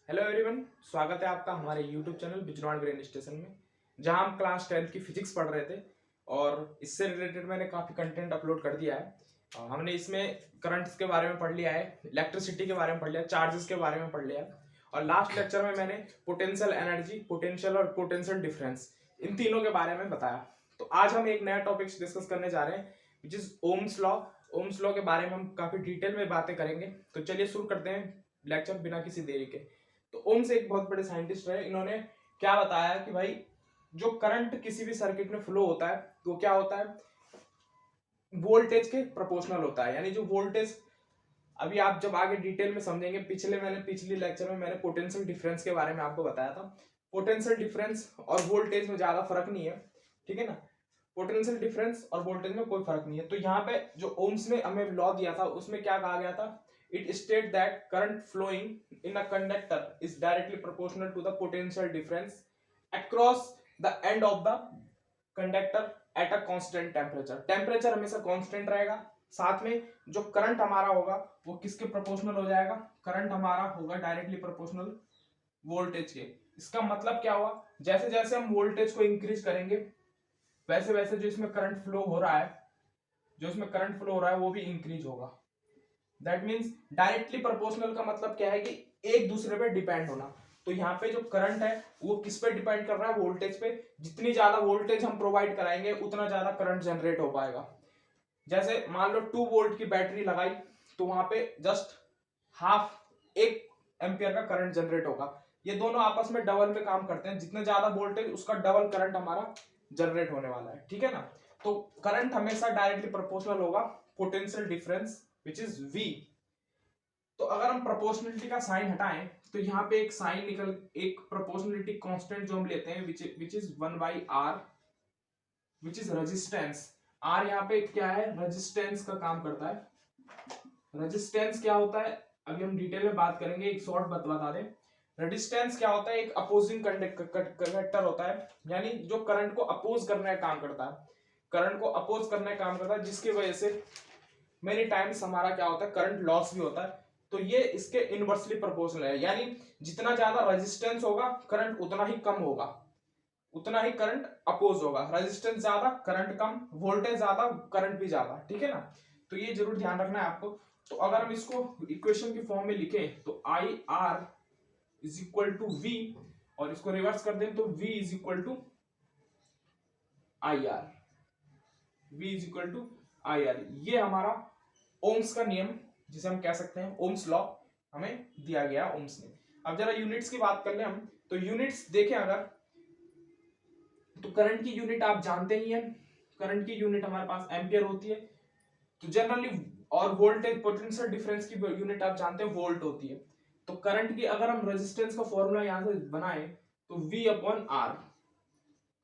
Hello everyone, स्वागत है आपका हमारे YouTube channel Bijnor grain station में, जहां हम क्लास 10th की फिजिक्स पढ़ रहे थे। और इससे रिलेटेड मैंने काफ़ी कंटेंट अपलोड कर दिया है। हमने इसमें करंट्स के बारे में पढ़ लिया है, इलेक्ट्रिसिटी के बारे में पढ़ लिया, चार्जेस के बारे में पढ़ लिया। और लास्ट लेक्चर में मैंने पोटेंशियल एनर्जी, पोटेंशियल और पोटेंशियल डिफरेंस, इन तीनों के बारे में बताया। तो आज हम एक नया टॉपिक डिस्कस करने जा रहे हैं, which is Ohm's law. Ohm's law के बारे में हम काफ़ी डिटेल में बातें करेंगे। तो चलिए शुरू करते हैं लेक्चर बिना किसी देरी के। तो ओम्स एक बहुत बड़े साइंटिस्ट रहे। इन्होंने क्या बताया कि भाई जो करंट किसी भी सर्किट में फ्लो होता है तो क्या होता है, वोल्टेज के प्रोपोर्शनल होता है। यानी जो वोल्टेज, अभी आप जब आगे डिटेल में समझेंगे, पिछली लेक्चर में मैंने पोटेंशियल डिफरेंस के बारे में आपको बताया था। पोटेंशियल डिफरेंस और वोल्टेज में ज्यादा फर्क नहीं है, ठीक है ना। पोटेंशियल डिफरेंस और वोल्टेज में कोई फर्क नहीं है। तो यहाँ पे जो ओम्स ने हमें लॉ दिया था उसमें क्या कहा गया था, it state that current flowing in a conductor is directly proportional to the potential difference across the end of the conductor at a constant temperature। Temperature हमेशा कांस्टेंट रहेगा, साथ में जो करंट हमारा होगा वो किसके प्रोपोर्शनल हो जाएगा, करंट हमारा होगा डायरेक्टली प्रोपोर्शनल वोल्टेज के। इसका मतलब क्या हुआ, जैसे जैसे हम वोल्टेज को इंक्रीज करेंगे वैसे वैसे जो इसमें करंट फ्लो हो रहा है, वो भी इंक्रीज होगा। दैट मीन्स डायरेक्टली प्रोपोर्शनल का मतलब क्या है कि एक दूसरे पे डिपेंड होना। तो यहाँ पे जो करंट है वो किस पे डिपेंड कर रहा है, वोल्टेज पे। जितनी ज्यादा वोल्टेज हम प्रोवाइड कराएंगे उतना ज्यादा करंट जनरेट हो पाएगा। जैसे मान लो 2 वोल्ट की बैटरी लगाई तो वहां पे जस्ट हाफ 1 एम्पियर का करंट जनरेट होगा। ये दोनों आपस में डबल में काम करते हैं, जितना ज्यादा वोल्टेज उसका डबल करंट हमारा जनरेट होने वाला है, ठीक है ना। तो करंट हमेशा डायरेक्टली प्रोपोर्शनल होगा potential difference which is V। तो अगर हम प्रोपोर्शनलिटी का साइन हटाएं तो यहाँ पे एक साइन निकल, एक प्रोपोर्शनलिटी कांस्टेंट जो हम लेते हैं which is 1/r which is resistance. r यहाँ पे क्या है, रेजिस्टेंस का काम करता है। रेजिस्टेंस क्या होता है अभी हम डिटेल में बात करेंगे, एक शॉर्ट बता दें। रेजिस्टेंस क्या होता है, एक अपोजिंग कंडक्टर होता है, यानी जो करंट को अपोज करने का काम करता है। करंट को अपोज करने का काम करता है, जिसकी वजह से मेनी टाइम्स हमारा क्या होता है, करंट लॉस भी होता है। तो ये इसके इनवर्सली प्रोपोर्शनल है, यानी जितना ज्यादा रेजिस्टेंस होगा करंट उतना ही कम होगा, उतना ही करंट अपोज होगा। रेजिस्टेंस ज्यादा करंट कम, वोल्टेज ज्यादा करंट भी ज्यादा, ठीक है ना। तो ये जरूर ध्यान रखना है आपको। तो अगर हम इसको इक्वेशन की फॉर्म में लिखें तो I R is equal to V, और इसको रिवर्स कर दें तो v is equal to I R, v is equal to I R. ये हमारा ओम्स का नियम, जिसे हम कह सकते हैं ओम्स लॉ, हमें दिया गया ओम्स ने। अब जरा यूनिट्स की बात कर ले हम, तो यूनिट्स देखें अगर, तो करंट की यूनिट आप जानते ही हैं, करंट की यूनिट हमारे पास एम्पियर होती है। तो जनरली, और वोल्टेज पोटेंशियल डिफरेंस की यूनिट आप जानते हैं वोल्ट होती है। तो करंट की अगर हम रेजिस्टेंस का फॉर्मूला यहां से बनाए तो V अपॉन आर,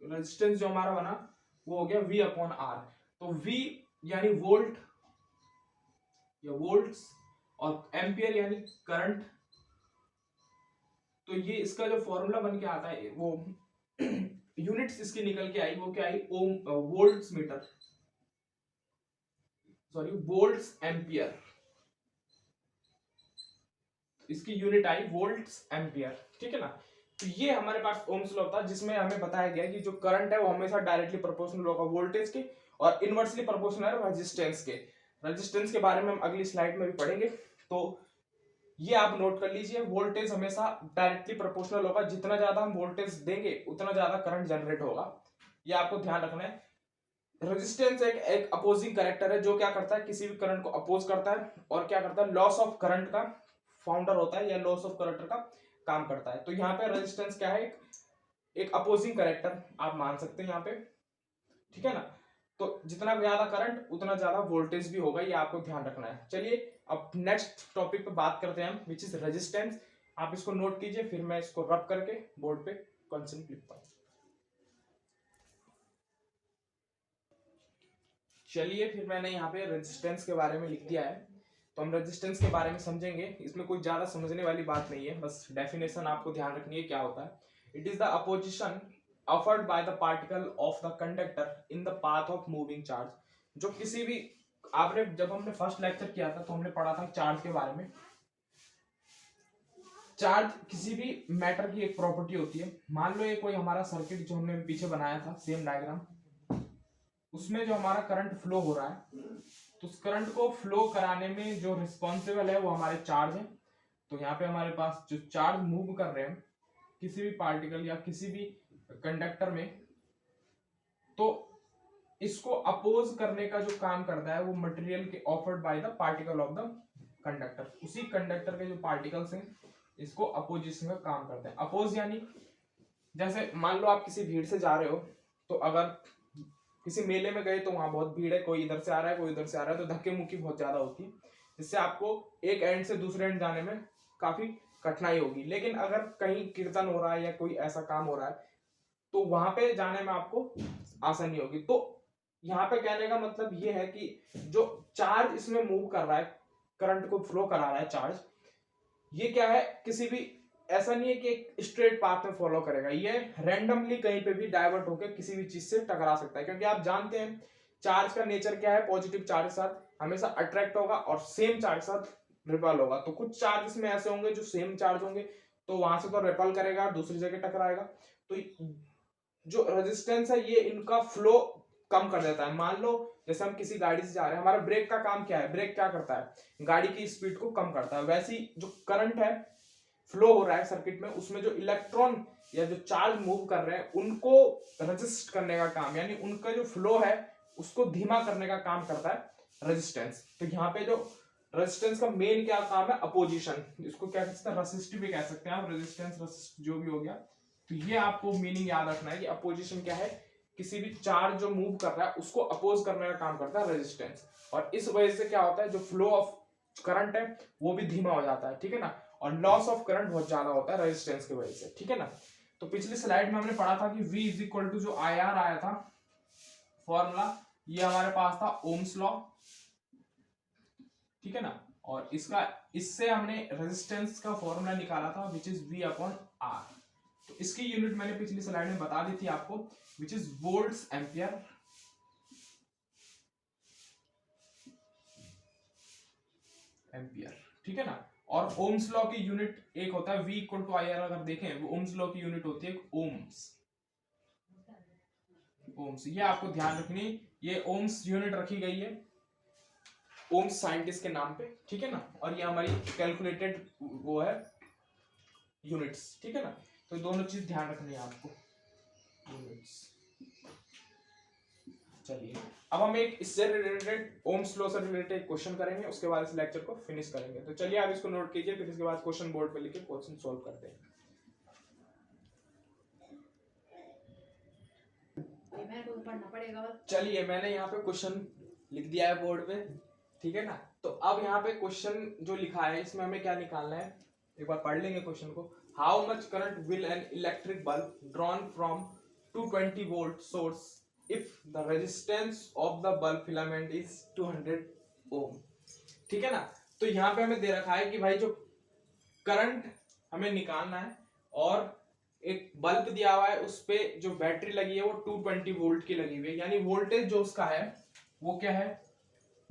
रेजिस्टेंस जो हमारा बना वो हो गया V अपॉन आर। तो V यानी वोल्ट या वोल्ट्स, और एम्पियर यानी करंट। तो ये इसका जो फॉर्मूला बन के आता है वो यूनिट्स इसकी निकल के आई, वो क्या आई, ohm volts meter, sorry volts ampere. इसकी यूनिट आई वोल्ट्स एम्पियर, ठीक है ना। तो ये हमारे पास ओम्स लॉ था, जिसमें हमें बताया गया कि जो करंट है वो हमेशा डायरेक्टली प्रोपोर्शनल होगा वोल्टेज के, और इनवर्सली प्रोपोर्शनल है रेजिस्टेंस के। रेजिस्टेंस के बारे में हम अगली स्लाइड में भी पढ़ेंगे। तो ये आप नोट कर लीजिए, वोल्टेज हमेशा डायरेक्टली प्रोपोर्शनल होगा, जितना ज्यादा हम वोल्टेज देंगे उतना ज्यादा करंट जनरेट होगा। ये आपको ध्यान रखना है। रेजिस्टेंस एक अपोजिंग कैरेक्टर है, जो क्या करता है, किसी भी करंट को अपोज करता है, और क्या करता है, लॉस ऑफ करंट का फाउंडर होता है, या लॉस ऑफ करंट का काम करता है। तो यहाँ पे रेजिस्टेंस क्या है, एक अपोजिंग कैरेक्टर आप मान सकते हैं यहाँ पे, ठीक है ना। तो जितना ज्यादा करंट उतना ज्यादा वोल्टेज भी होगा, ये आपको ध्यान रखना है। चलिए अब नेक्स्ट टॉपिक पे बात करते हैं हम, विच इज रेजिस्टेंस। आप इसको नोट कीजिए, फिर मैं इसको रब करके बोर्ड पे क्वेश्चन लिखता हूँ। चलिए फिर मैंने यहाँ पे रेजिस्टेंस के बारे में लिख दिया है। तो हम रेजिस्टेंस के बारे में समझेंगे, इसमें कोई ज्यादा समझने वाली बात नहीं है, बस डेफिनेशन आपको ध्यान रखनी है क्या होता है। It is the opposition offered by the particle of the conductor in the path of moving charge. जो किसी भी, आपने जब हमने फर्स्ट लेक्चर किया था तो हमने पढ़ा था चार्ज के बारे में। चार्ज किसी भी मैटर की एक प्रॉपर्टी होती है। मान लो ये कोई हमारा सर्किट जो हमने पीछे बनाया था सेम डायग्राम, उसमें जो हमारा करंट फ्लो हो रहा है, तो उस करंट को फ्लो कराने में जो रिस्पॉन्सिबल है वो हमारे चार्ज है। तो यहाँ पे हमारे पास जो चार्ज मूव कर रहे हैं किसी भी पार्टिकल या किसी भी कंडक्टर में, तो इसको अपोज करने का जो काम करता है वो मटेरियल के offered by the particle of the conductor. उसी कंडक्टर के जो पार्टिकल्स हैं इसको अपोजिशन का काम करते हैं। अपोज यानी जैसे मान लो आप किसी भीड़ से जा रहे हो, तो अगर किसी मेले में गए तो वहां बहुत भीड़ है, कोई इधर से आ रहा है कोई उधर से आ रहा है, तो धक्के मुक्की बहुत ज्यादा होती है, जिससे आपको एक एंड से दूसरे एंड जाने में काफी कठिनाई होगी। लेकिन अगर कहीं कीर्तन हो रहा है या कोई ऐसा काम हो रहा है तो वहां पे जाने में आपको आसानी होगी। तो यहाँ पे कहने का मतलब ये है कि जो चार्ज इसमें मूव कर रहा है, करंट को फ्लो करा रहा है चार्ज, ये क्या है, किसी भी ऐसा नहीं है कि एक स्ट्रेट पाथ में फॉलो करेगा, ये रैंडमली कहीं पे भी डाइवर्ट होकर किसी भी चीज से टकरा सकता है। क्योंकि आप जानते हैं चार्ज का नेचर क्या है, पॉजिटिव चार्ज के साथ हमेशा अट्रैक्ट होगा और सेम चार्ज के साथ रिपल होगा। तो कुछ चार्जेस में ऐसे होंगे जो सेम चार्ज होंगे तो वहां से तो रिपल करेगा, दूसरी जगह टकराएगा। तो जो रेजिस्टेंस है ये इनका फ्लो कम कर देता है। मान लो जैसे हम किसी गाड़ी से जा रहे हैं, हमारा ब्रेक का काम क्या है, ब्रेक क्या करता है, गाड़ी की स्पीड को कम करता है। वैसे ही जो करंट है फ्लो हो रहा है सर्किट में, उसमें जो इलेक्ट्रॉन या जो चार्ज मूव कर रहे हैं उनको रेजिस्ट करने का काम, यानी उनका जो फ्लो है उसको धीमा करने का काम करता है रेजिस्टेंस। तो यहाँ पे जो रेजिस्टेंस का मेन क्या काम है, अपोजिशन, इसको क्या कहते हैं, रेसिस्ट भी कह सकते हैं आप, रेजिस्टेंस रेसिस्ट जो भी हो गया। तो ये आपको मीनिंग याद रखना है कि अपोजिशन क्या है, किसी भी चार्ज जो मूव कर रहा है उसको अपोज करने का काम करता है रेजिस्टेंस। और इस वजह से क्या होता है, जो फ्लो ऑफ करंट है वो भी धीमा हो जाता है, ठीक है ना, और लॉस ऑफ करंट बहुत ज्यादा होता है रेजिस्टेंस की वजह से, ठीक है ना। तो पिछली स्लाइड में हमने पढ़ा था कि V इज इक्वल टू जो IR आया था फॉर्मूला, ये हमारे पास था ओम्स लॉ, ठीक है ना, और इससे हमने रेजिस्टेंस का फॉर्मूला निकाला था which is V upon R। तो इसकी यूनिट मैंने पिछली स्लाइड में बता दी थी आपको, विच इज वोल्ट्स एम्पियर। ठीक है ना, और ओम्स लॉ की यूनिट एक होता है V इक्वल टू IR। अगर देखें वो ओम्स लॉ की यूनिट होती है ओम्स। ये आपको ध्यान रखनी, ये ओम्स यूनिट रखी गई है ओम्स साइंटिस्ट के नाम पे, ठीक है ना, और ये हमारी कैलकुलेटेड वो है यूनिट्स, ठीक है ना। तो दोनों चीज ध्यान रखनी है आपको, यूनिट्स। चलिए अब हम एक इससे रिलेटेड ओम्स लॉ से रिलेटेड क्वेश्चन करेंगे, उसके बाद इस लेक्चर को फिनिश करेंगे। तो चलिए आप इसको नोट कीजिए, फिर इसके बाद क्वेश्चन बोर्ड पे लिख के क्वेश्चन सॉल्व करते हैं। चलिए मैंने यहाँ पे क्वेश्चन लिख दिया है बोर्ड पे, ठीक है ना। तो अब यहाँ पे क्वेश्चन जो लिखा है इसमें हमें क्या निकालना है, एक बार पढ़ लेंगे क्वेश्चन को। How much current will an electric bulb drawn from 220 volt source if the resistance of the bulb filament is 200 ohm, ठीक है ना। तो यहाँ पे हमें दे रखा है कि भाई जो करंट हमें निकालना है और एक बल्ब दिया हुआ है, उस पे जो बैटरी लगी है वो 220 वोल्ट की लगी हुई है, यानी वोल्टेज जो उसका है वो क्या है,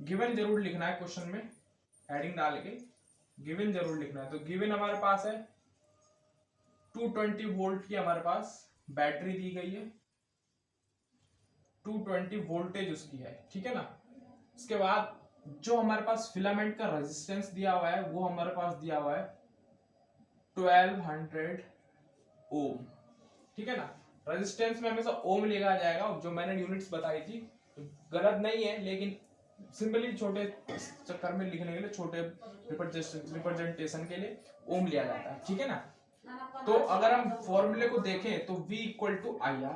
गिवन जरूर लिखना है क्वेश्चन में, हेडिंग डाल के गिवन जरूर लिखना है। तो गिवन हमारे पास है 220 वोल्ट की हमारे पास बैटरी दी गई है, 220 वोल्टेज उसकी है, ठीक है ना। उसके बाद जो हमारे पास फिलामेंट का रेजिस्टेंस दिया हुआ है वो हमारे पास दिया हुआ है 1200 ओम, ठीक है ना। रेजिस्टेंस में हमेशा ओम लिखा जाएगा, जो मैंने यूनिट्स बताई थी गलत नहीं है, लेकिन सिंपली छोटे चक्कर में लिखने के लिए, छोटे रिप्रेजेंटेशन के लिए ओम लिया जाता है, ठीक है ना। तो अगर हम फॉर्मूले को देखें तो V इक्वल टू IR,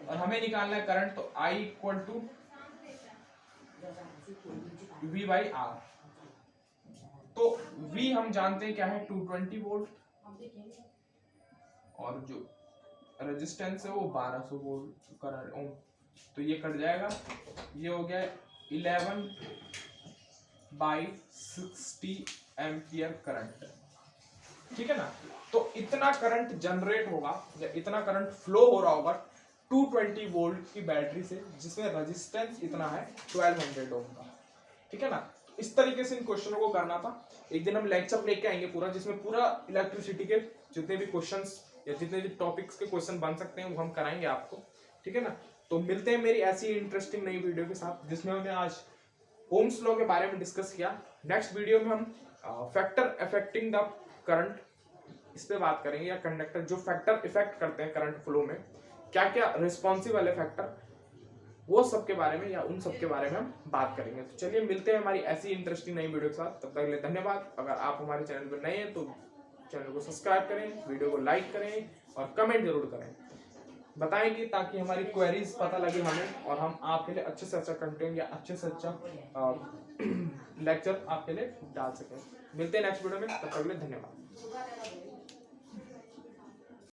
और हमें निकालना है करंट, तो I equal to V by R। तो V हम जानते हैं क्या है 220 वोल्ट, और जो रेजिस्टेंस है वो 1200 वोल्ट करंट ओम। तो ये कट जाएगा, ये हो गया 11/60 एम्पियर करंट, ठीक है ना। तो इतना करंट जनरेट होगा या इतना करंट फ्लो हो रहा होगा 220 वोल्ट की बैटरी से, जिसमें रेजिस्टेंस इतना है 1200 ओम का, ठीक है ना। इस तरीके से इन क्वेश्चनों को करना था। एक दिन हम लेक्चर लेके आएंगे पूरा, जिसमें पूरा इलेक्ट्रिसिटी के जितने भी क्वेश्चंस या जितने भी टॉपिक्स के क्वेश्चन बन सकते हैं वो हम कराएंगे आपको, ठीक है ना। तो मिलते हैं मेरी ऐसी इंटरेस्टिंग नई वीडियो के साथ, जिसमें हमने आज ओम्स लॉ के बारे में डिस्कस किया। नेक्स्ट वीडियो में हम फैक्टर अफेक्टिंग द करंट, इस पे बात करेंगे, या कंडक्टर जो फैक्टर इफेक्ट करते हैं करंट फ्लो में, क्या क्या रिस्पॉन्सिबल है फैक्टर, वो सब के बारे में या उन सब के बारे में हम बात करेंगे। तो चलिए मिलते हैं हमारी ऐसी इंटरेस्टिंग नई वीडियो के साथ, तब तक के लिए धन्यवाद। अगर आप हमारे चैनल पर नए हैं तो चैनल को सब्सक्राइब करें, वीडियो को लाइक करें और कमेंट जरूर करें, बताएंगे ताकि हमारी क्वेरीज पता लगे हमें, और हम आपके लिए अच्छे से अच्छा कंटेंट या अच्छे से अच्छा लेक्चर आपके लिए डाल सकें। मिलते हैं नेक्स्ट वीडियो में, तब तक के लिए धन्यवाद।